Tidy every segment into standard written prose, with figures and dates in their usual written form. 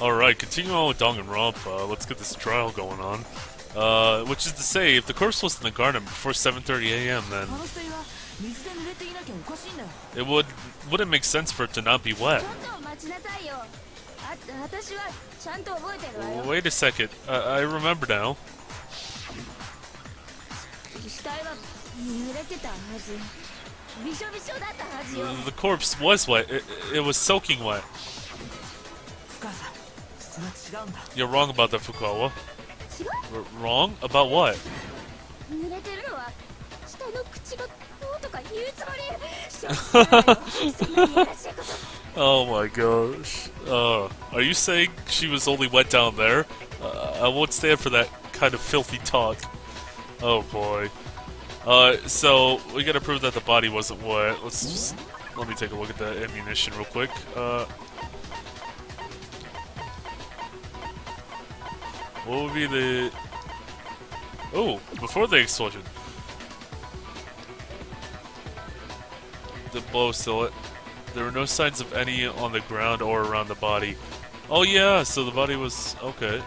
Alright, continuing on with Danganronpa, let's get this trial going on. Which is to say, if the corpse was in the garden before 7:30 a.m., then it wouldn't make sense for it to not be wet. Wait a second, I remember now. The corpse was wet. It was soaking wet. You're wrong about that, Fukawa. Wrong? About what? Oh my gosh. Are you saying she was only wet down there? I won't stand for that kind of filthy talk. Oh boy. So we gotta prove that the body wasn't wet. Let me take a look at that ammunition real quick. What would be the... Oh, before the explosion. The blow still it. There were no signs of any on the ground or around the body. Oh yeah, so the body was... okay.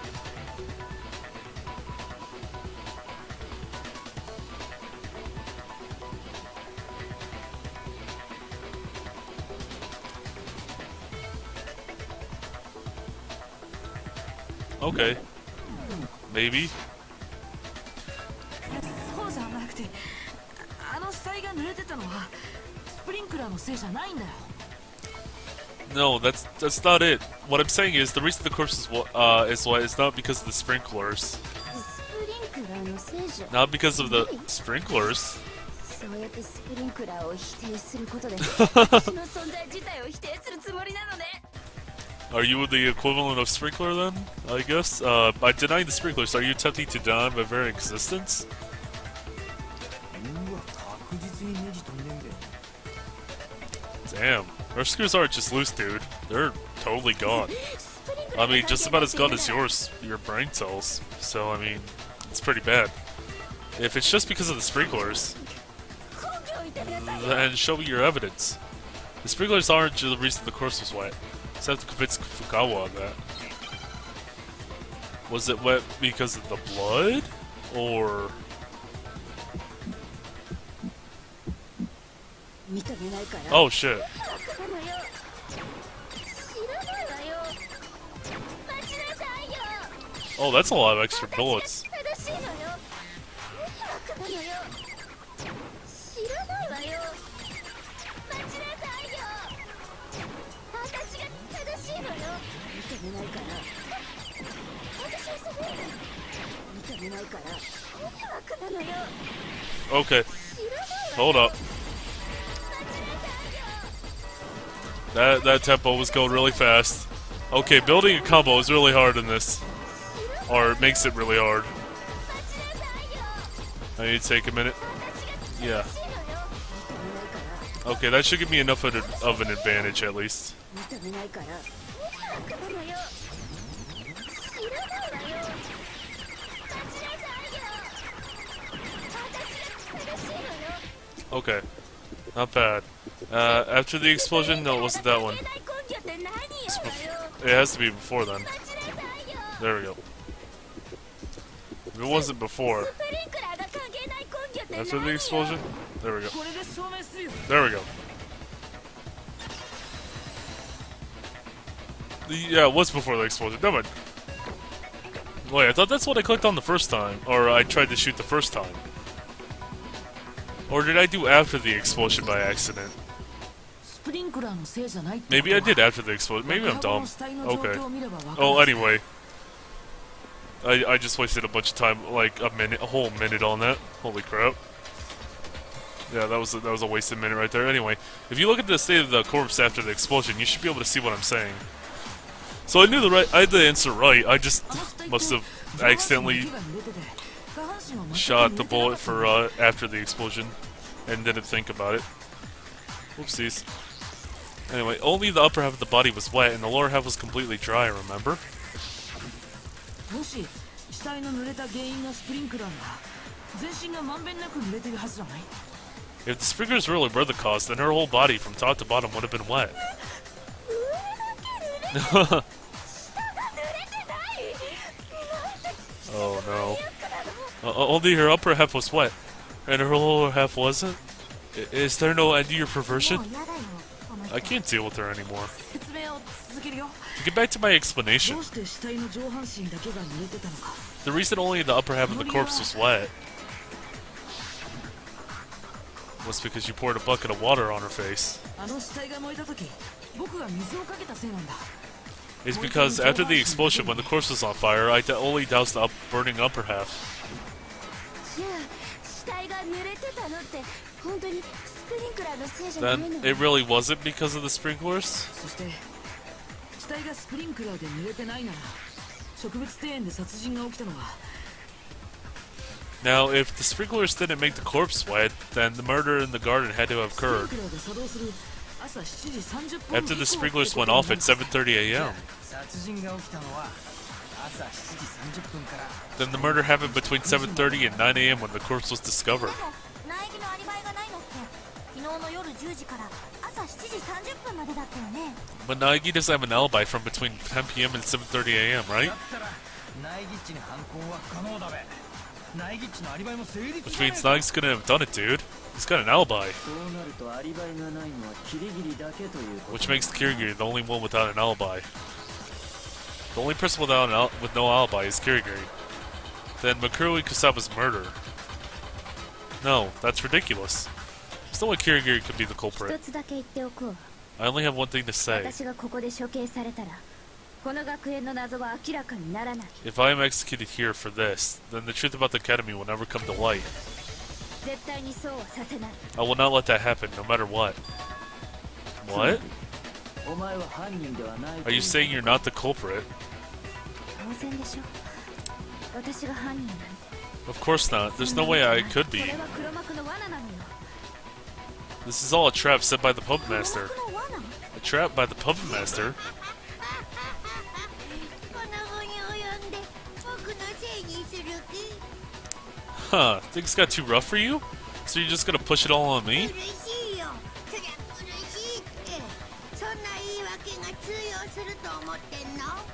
Okay. Maybe. No, that's not it. What I'm saying is the reason the corpse is wet is not because of the sprinklers. Not because of the sprinklers. Are you the equivalent of sprinkler then? I guess. By denying the sprinklers, are you attempting to deny my very existence? Damn. Our screws aren't just loose, dude. They're totally gone. I mean, just about as gone as your brain cells. So, I mean, it's pretty bad. If it's just because of the sprinklers, then show me your evidence. The sprinklers aren't the reason the corpse was wet. So I have to convince Fukawa on that. Was it wet because of the blood? Or... oh shit. Oh, that's a lot of extra bullets. Okay. Hold up. That tempo was going really fast. Okay, building a combo is really hard in this. Or it makes it really hard. I need to take a minute. Yeah. Okay, that should give me enough of an advantage at least. Okay. Not bad. After the explosion? No, it wasn't that one. It has to be before then. There we go. If it wasn't before. After the explosion? There we go. There we go. Yeah, it was before the explosion. Never mind. Wait, I thought that's what I clicked on the first time. Or I tried to shoot the first time. Or did I do after the explosion by accident? Maybe I did after the explosion. Maybe I'm dumb. Okay. Oh, anyway. I just wasted a bunch of time, like a whole minute on that. Holy crap. Yeah, that was a wasted minute right there. Anyway, if you look at the state of the corpse after the explosion, you should be able to see what I'm saying. So I had the answer right. I just must have accidentally shot the bullet for after the explosion and didn't think about it. Whoopsies. Anyway, only the upper half of the body was wet and the lower half was completely dry, remember? If the sprinklers really were the cause, then her whole body from top to bottom would have been wet. Oh no. Only her upper half was wet, and her lower half wasn't? Is there no end to your perversion? I can't deal with her anymore. To get back to my explanation. The reason only the upper half of the corpse was wet was because you poured a bucket of water on her face. It's because after the explosion, when the corpse was on fire, I only doused the burning upper half. Then it really wasn't because of the sprinklers? Now, if the sprinklers didn't make the corpse wet, then the murder in the garden had to have occurred after the sprinklers went off at 7:30 a.m. Then the murder happened between 7:30 and 9 a.m. when the corpse was discovered. But Naegi doesn't have an alibi from between 10 p.m. and 7:30 a.m., right? Which means Naegi's couldn't have done it, dude. He's got an alibi. Which makes Kirigiri the only one without an alibi. The only person with no alibi is Kirigiri. Then Mikuru Kusaba's murder. No, that's ridiculous. There's no way Kirigiri could be the culprit. I only have one thing to say. If I am executed here for this, then the truth about the academy will never come to light. I will not let that happen, no matter what. What? Are you saying you're not the culprit? Of course not. There's no way I could be. This is all a trap set by the puppet master. A trap by the puppet master? Huh, things got too rough for you? So you're just gonna push it all on me?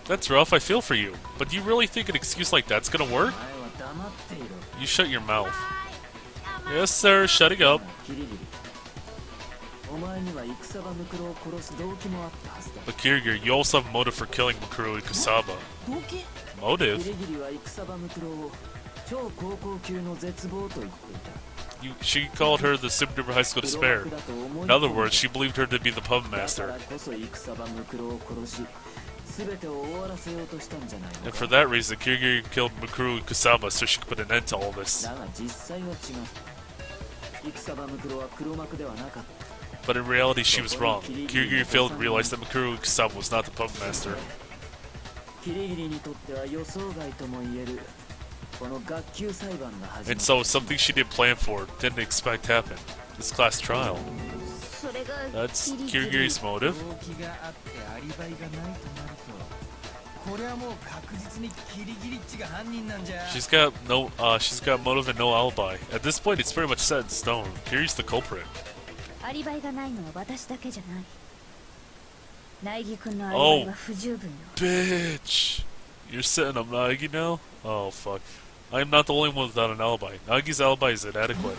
That's rough, I feel for you. But do you really think an excuse like that's gonna work? You shut your mouth. Yes, sir, shutting up. But Kirigiri, you also have a motive for killing Mikuru Kusaba. Motive? She called her the super duper high school despair. In other words, she believed her to be the puppet master. And for that reason, Kirigiri killed Mikuru Kusaba so she could put an end to all this. But in reality, she was wrong. Kirigiri failed to realize that Mikuru Kusaba was not the puppet master. And so, something she didn't plan for, didn't expect happened. This class trial. That's Kirigiri's motive. She's got motive and no alibi. At this point, it's pretty much set in stone. Kiriri's the culprit. Oh, bitch! You're setting up Naegi now? Oh, fuck. I am not the only one without an alibi. Naegi's alibi is inadequate.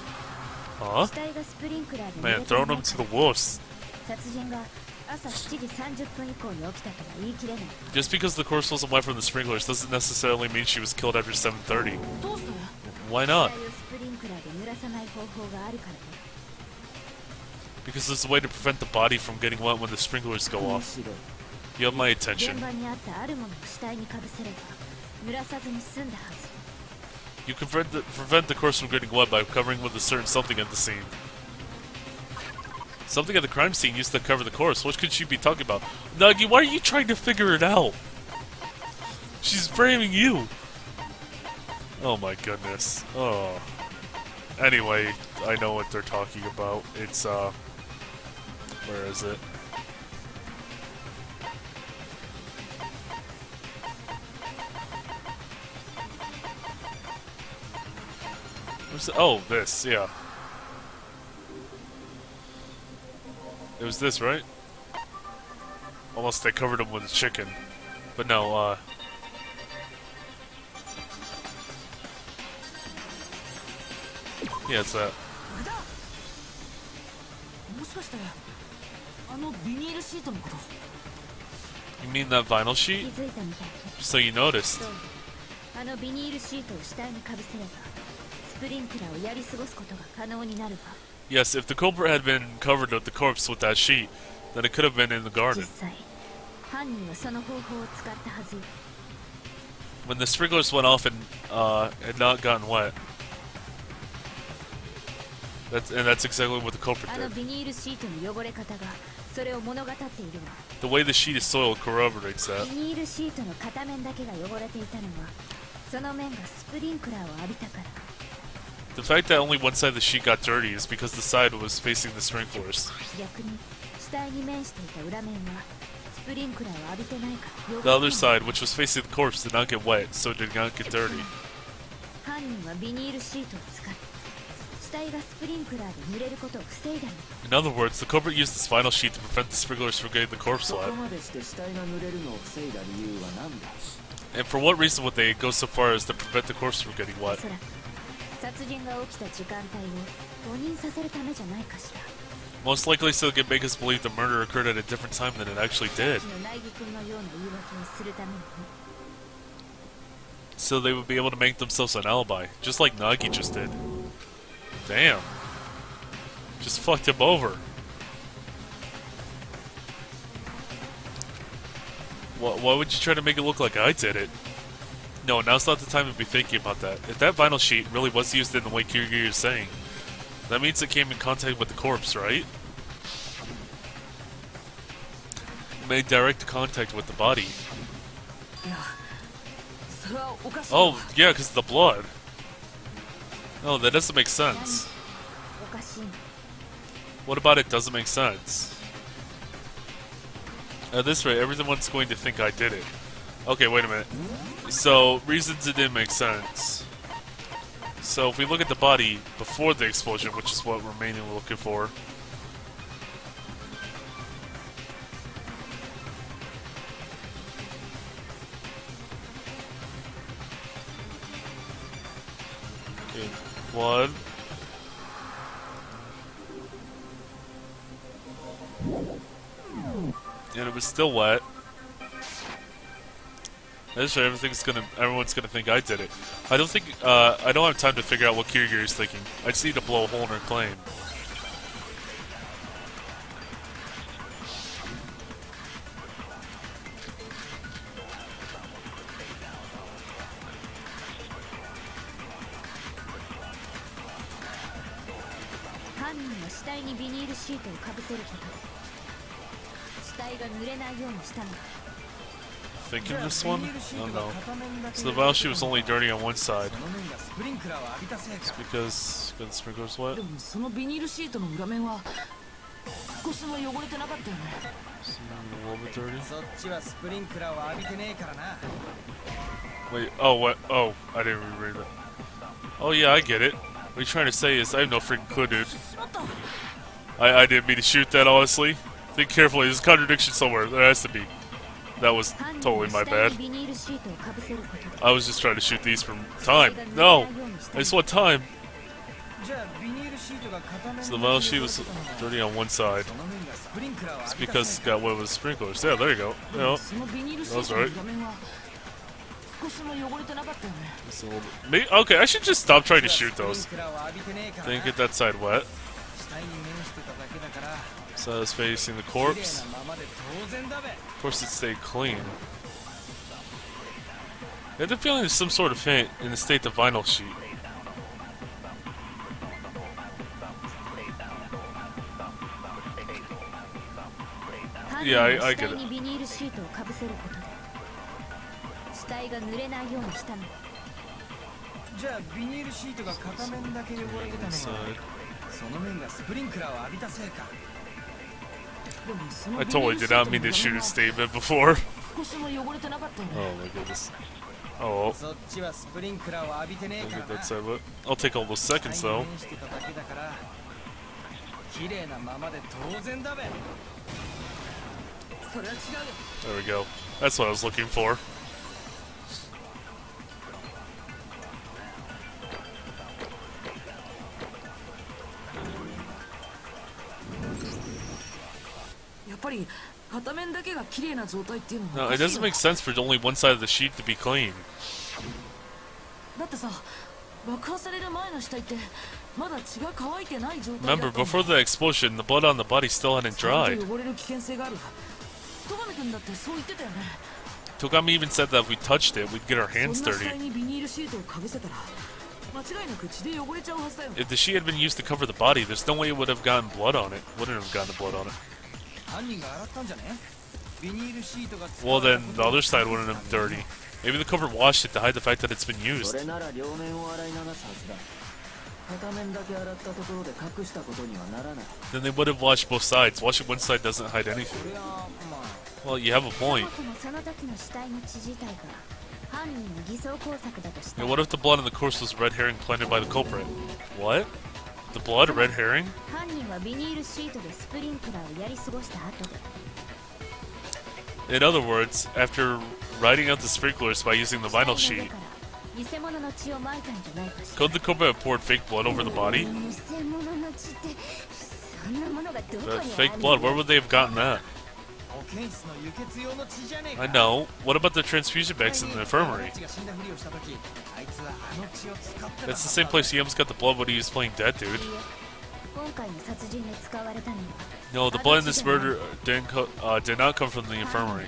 Huh? Man, throwing him to the wolves. Just because the corpse wasn't wet from the sprinklers doesn't necessarily mean she was killed after 7:30. Why not? Because there's a way to prevent the body from getting wet when the sprinklers go off. You have my attention. You can prevent the corpse from getting wet by covering with a certain something at the scene. Something at the crime scene used to cover the corpse. What could she be talking about? Naegi, why are you trying to figure it out? She's blaming you. Oh my goodness. Oh. Anyway, I know what they're talking about. It's, where is it? Oh, this, yeah. It was this, right? Almost they covered him with chicken. But no, Yeah, it's that. You mean that vinyl sheet? So you noticed. Yes, if the culprit had been covered with the corpse with that sheet, then it could have been in the garden. When the sprinklers went off and had not gotten wet. That's exactly what the culprit did. The way the sheet is soiled corroborates that. The fact that only one side of the sheet got dirty is because the side was facing the sprinklers. The other side, which was facing the corpse, did not get wet, so it did not get dirty. In other words, the culprit used this vinyl sheet to prevent the sprinklers from getting the corpse wet. And for what reason would they go so far as to prevent the corpse from getting wet? Most likely so they can make us believe the murder occurred at a different time than it actually did. So they would be able to make themselves an alibi, just like Naegi just did. Damn. Just fucked him over. Why would you try to make it look like I did it? No, now's not the time to be thinking about that. If that vinyl sheet really was used in the way Kirigiri is saying, that means it came in contact with the corpse, right? It made direct contact with the body. Oh, yeah, because of the blood. No, that doesn't make sense. What about it doesn't make sense? At this rate, everyone's going to think I did it. Okay, wait a minute. So, reasons it didn't make sense. So, if we look at the body before the explosion, which is what we're mainly looking for. Okay, blood. And it was still wet. That's right, everyone's gonna think I did it. I don't have time to figure out what Kirigiri's thinking. I just need to blow a hole in her claim. Thinking this one? Oh no. So the vinyl sheet was only dirty on one side. It's because the sprinklers wet? It's a little bit dirty? Wait, oh, what? Oh, I didn't reread that. Oh yeah, I get it. What you're trying to say is I have no freaking clue, dude. I didn't mean to shoot that, honestly. Think carefully, there's a contradiction somewhere. There has to be. That was totally my bad. I was just trying to shoot these from time. No! I just want time. So the vinyl sheet was dirty on one side. It's because it got wet with the sprinklers. Yeah, there you go. Yeah, that was right. Okay, I should just stop trying to shoot those. Didn't get that side wet. So it's facing the corpse. Of course, it stayed clean. I had the feeling there's some sort of feint in the state of vinyl sheet. Yeah, I get it. I totally did not mean to shoot a statement before. Oh my goodness. Oh, I'll get that side lit. I'll take all those seconds though. There we go. That's what I was looking for. No, it doesn't make sense for only one side of the sheet to be clean. Remember, before the explosion, the blood on the body still hadn't dried. Togami even said that if we touched it, we'd get our hands dirty. If the sheet had been used to cover the body, there's no way it would have gotten blood on it. Wouldn't have gotten blood on it. Well, then the other side wouldn't have been dirty. Maybe the cover washed it to hide the fact that it's been used. Then they would have washed both sides. Washing one side doesn't hide anything. Well, you have a point. Yeah, what if the blood on the corpse was red herring planted by the culprit? What? The blood, a red herring? In other words, after riding out the sprinklers by using the vinyl sheet, could the culprit have poured fake blood over the body? Fake blood, where would they have gotten that? I know. What about the transfusion bags in the infirmary? That's the same place he almost got the blood when he was playing dead, dude. No, the blood in this murder did not come from the infirmary.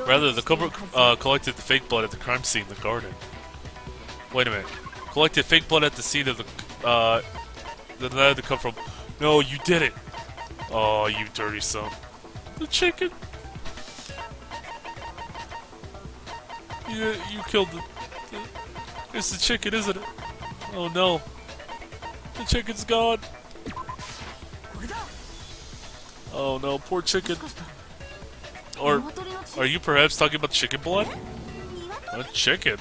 Rather, the culprit collected the fake blood at the crime scene in the garden. Wait a minute. Collected fake blood at the scene of the... that had to come from... No, you did it! Oh, you dirty son. The chicken! You killed the... It's the chicken, isn't it? Oh no. The chicken's gone. Oh no, poor chicken. Or, are you perhaps talking about chicken blood? A chicken?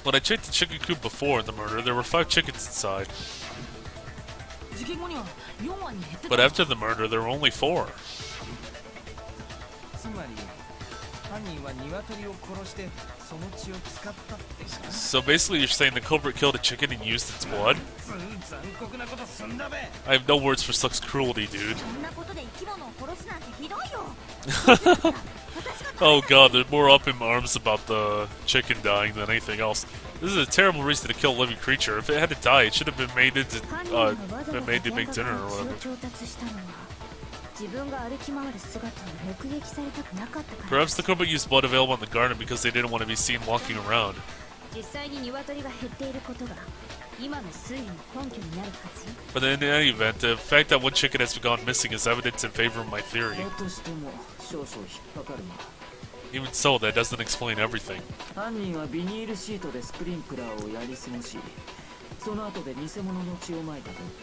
When I checked the chicken coop before the murder, there were 5 chickens inside. But after the murder, there were only 4. So basically you're saying the culprit killed a chicken and used its blood? I have no words for such cruelty, dude. Oh god, they're more up in arms about the chicken dying than anything else. This is a terrible reason to kill a living creature. If it had to die, it should have been made to make dinner or whatever. Perhaps the culprit used blood available in the garden because they didn't want to be seen walking around. But in any event, the fact that one chicken has gone missing is evidence in favor of my theory. Even so, that doesn't explain everything.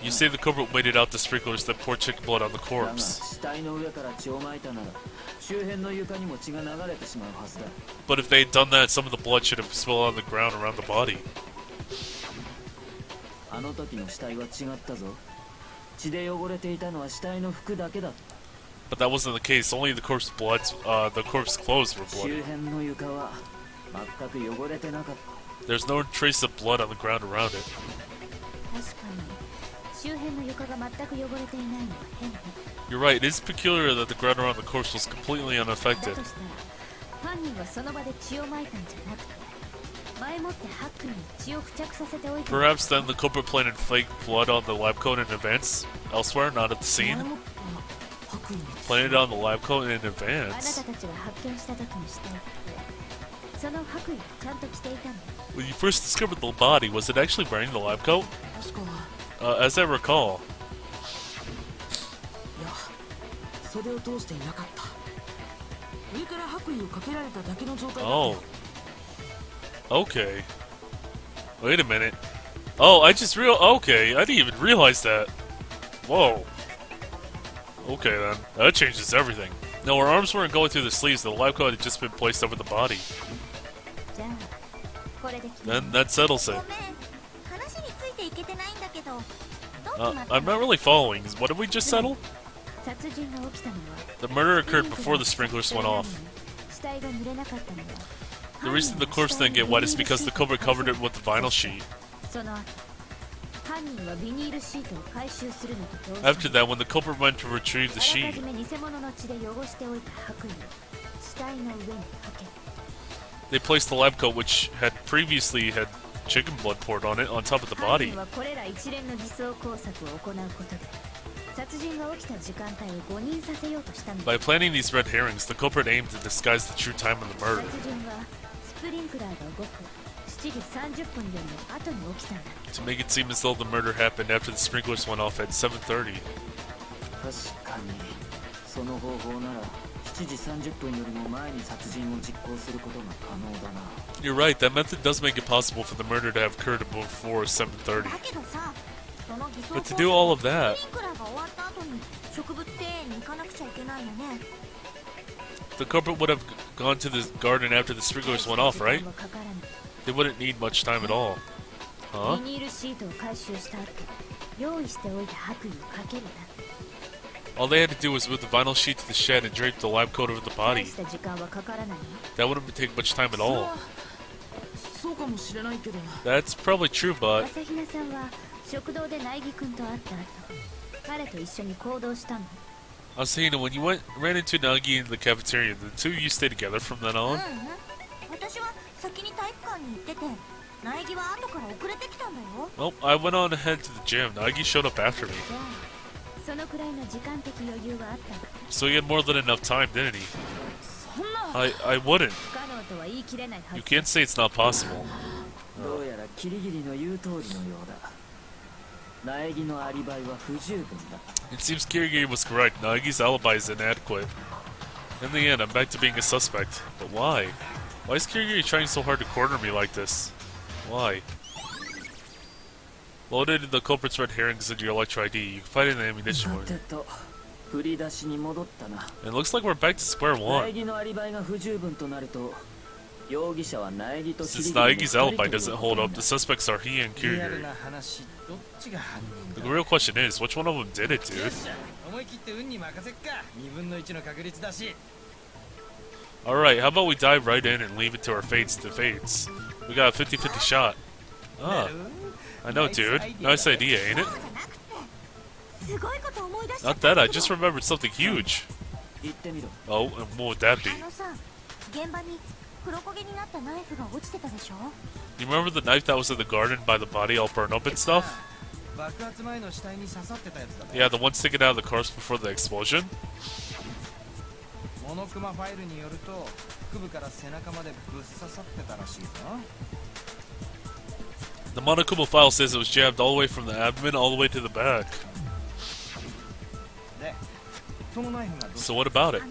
You say the culprit waited out the sprinklers that poured chicken blood on the corpse. But if they had done that, some of the blood should have spilled on the ground around the body. But that wasn't the case. Only the corpse clothes were bloody. There's no trace of blood on the ground around it. You're right, it is peculiar that the ground around the corpse was completely unaffected. Perhaps then the culprit planted fake blood on the lab coat in advance, elsewhere, not at the scene? Planted on the lab coat in advance? When you first discovered the body, was it actually wearing the lab coat? As I recall. Oh. Okay. Wait a minute. Oh, okay, I didn't even realize that. Whoa. Okay then. That changes everything. No, her arms weren't going through the sleeves, the lab coat had just been placed over the body. Then that settles it. I'm not really following. What did we just settle? The murder occurred before the sprinklers went off. The reason the corpse didn't get wet is because the culprit covered it with the vinyl sheet. After that, when the culprit went to retrieve the sheet, they placed the lab coat, which had previously had chicken blood poured on it, on top of the body. By planning these red herrings, the culprit aimed to disguise the true time of the murder. To make it seem as though the murder happened after the sprinklers went off at 7:30. You're right, that method does make it possible for the murder to have occurred before 7:30. But to do all of that, the culprit would have gone to the garden after the sprinklers went off, right? They wouldn't need much time at all. Huh? All they had to do was move the vinyl sheet to the shed and drape the lab coat over the body. That wouldn't take much time at all. That's probably true, but... I was saying, when you ran into Naegi in the cafeteria, the two of you stayed together from then on? Well, I went on ahead to the gym. Naegi showed up after me. So he had more than enough time, didn't he? I wouldn't. You can't say it's not possible. It seems Kirigiri was correct. Naegi's alibi is inadequate. In the end, I'm back to being a suspect. But why? Why is Kirigiri trying so hard to corner me like this? Why? Loaded the culprit's red herrings into your electro ID. You can find it in the ammunition room. It looks like we're back to square one. Since Naegi's alibi doesn't hold up, the suspects are he and Kirigiri. The real question is, which one of them did it, dude? Alright, how about we dive right in and leave it to our fates to fates? We got a 50-50 shot. Ah, I know, dude. Nice idea, ain't it? Not that, I just remembered something huge. Oh, and what would that be? You remember the knife that was in the garden by the body all burned up and stuff? Yeah, the one sticking out of the corpse before the explosion? The Monokuma file says it was jabbed all the way from the abdomen all the way to the back. So what about it?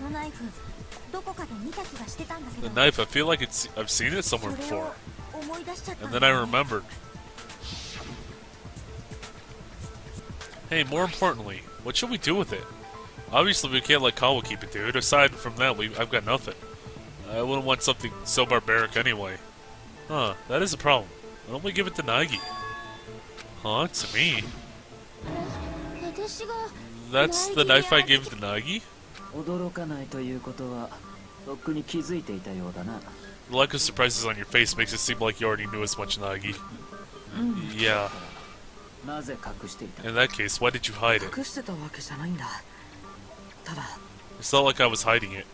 The knife, I feel like I've seen it somewhere before. And then I remembered. Hey, more importantly, what should we do with it? Obviously we can't let Kawa keep it, dude. Aside from that, I've got nothing. I wouldn't want something so barbaric anyway. Huh, that is a problem. Why don't we give it to Naegi? Huh, to me? That's the knife I gave to Naegi? The lack of surprises on your face makes it seem like you already knew as much, Naegi. Yeah. In that case, why did you hide it? It's not like I was hiding it,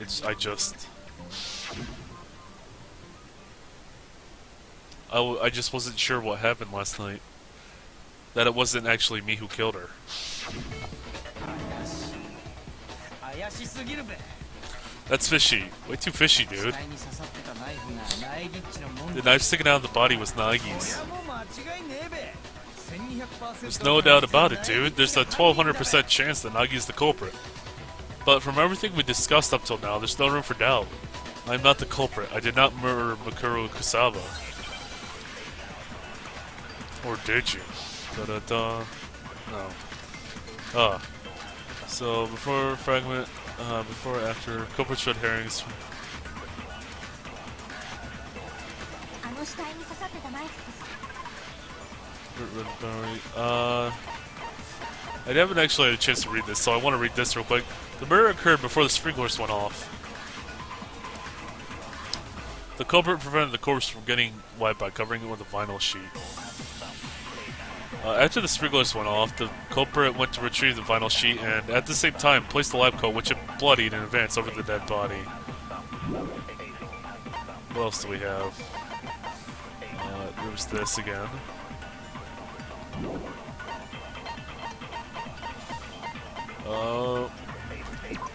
I just wasn't sure what happened last night. That it wasn't actually me who killed her. That's fishy. Way too fishy, dude. The knife sticking out of the body was Naegi's. There's no doubt about it, dude. There's a 1200% chance that Naegi's the culprit. But from everything we discussed up till now, there's no room for doubt. I'm not the culprit. I did not murder Mikuru Kusaba. Or did you? Da-da-da. No. Ah. So, before fragment, before or after, culprit red herrings. I haven't actually had a chance to read this, so I want to read this real quick. The murder occurred before the sprinklers went off. The culprit prevented the corpse from getting wet by covering it with a vinyl sheet. After the sprinklers went off, the culprit went to retrieve the vinyl sheet and, at the same time, placed the lab coat, which had bloodied in advance, over the dead body. What else do we have? There's this again.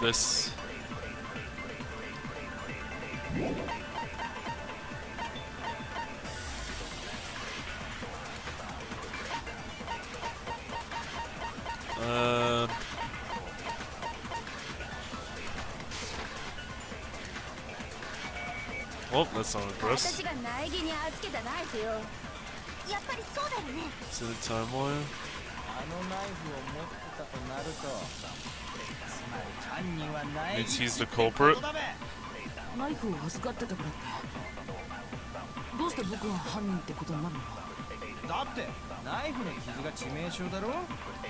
This. Oh, that's not impressive. It's in the timeline. Means he's the culprit.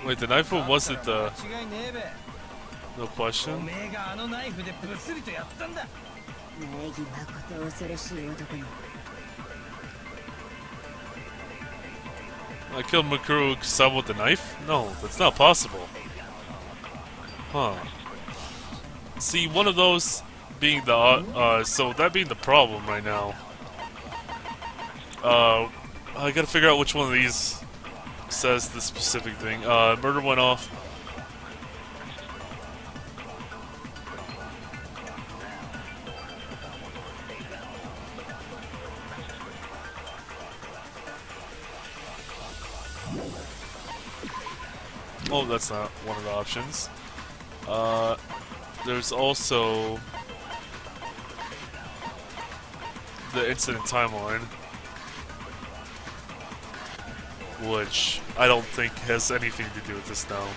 Wait, the knife one wasn't the... No question? I killed Mikuru Kusama with the knife? No, that's not possible. Huh. See, one of those being the, so that being the problem right now. I gotta figure out which one of these says the specific thing. Murder went off. Oh, that's not one of the options. There's also the incident timeline, which I don't think has anything to do with this now.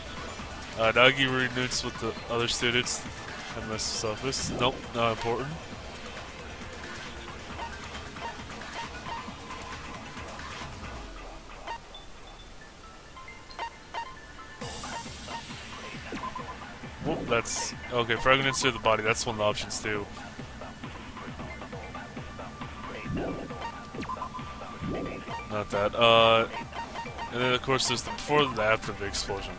Naegi reunites with the other students at Master's office. Nope, not important. Whoop, that's... Okay, fragments to the body, that's one of the options too. Not that. And then of course there's the before and the after the explosion.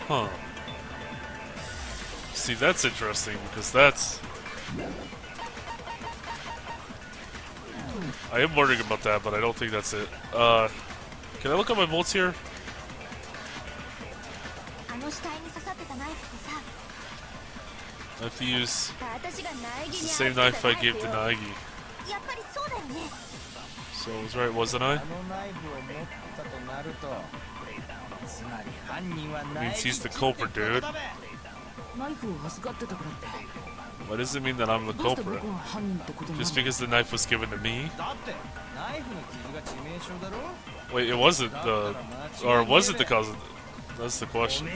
Huh. See, that's interesting because that's... I am wondering about that, but I don't think that's it. Can I look at my volts here? I have to use the same knife I gave to Naegi. So I was right, wasn't I? Means he's the culprit, dude. Why does it mean that I'm the culprit? Just because the knife was given to me? Wait, it wasn't the... Or was it the cause of... That's the question.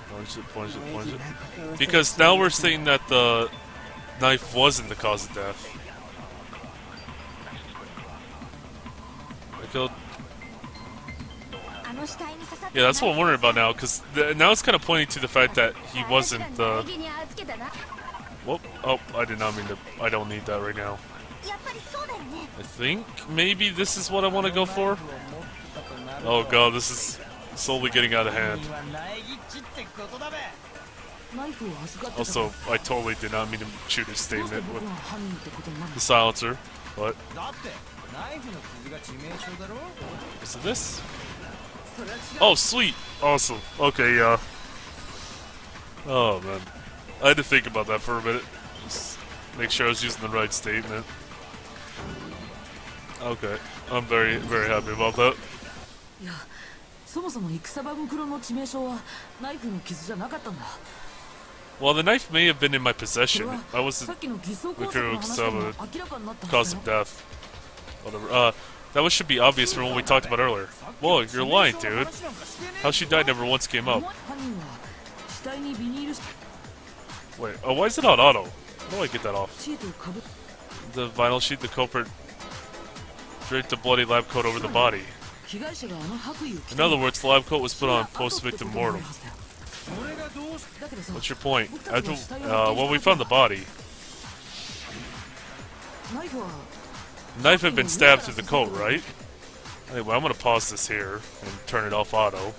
Plunge it. Because now we're saying that the knife wasn't the cause of death. I killed... Yeah, that's what I'm wondering about now, because now it's kind of pointing to the fact that he wasn't the... Whoop. Oh, I did not mean to... I don't need that right now. I think maybe this is what I want to go for? Oh god, this is slowly getting out of hand. Also, I totally did not mean to shoot his statement with the silencer, but... Is it this? Oh, sweet! Awesome. Okay, yeah. Oh, man. I had to think about that for a minute. Just make sure I was using the right statement. Okay. I'm very, very happy about that. Well, the knife may have been in my possession. I wasn't Mikuru Kusama cause of death. Whatever. That should be obvious from what we talked about earlier. Whoa, you're lying, dude. How she died never once came up. Wait, oh, why is it on auto? How do I get that off? The vinyl sheet, the culprit Drape the bloody lab coat over the body. In other words, the lab coat was put on post-victim mortem. What's your point? Well, we found the body. Knife had been stabbed through the coat, right? Anyway, I'm gonna pause this here and turn it off auto.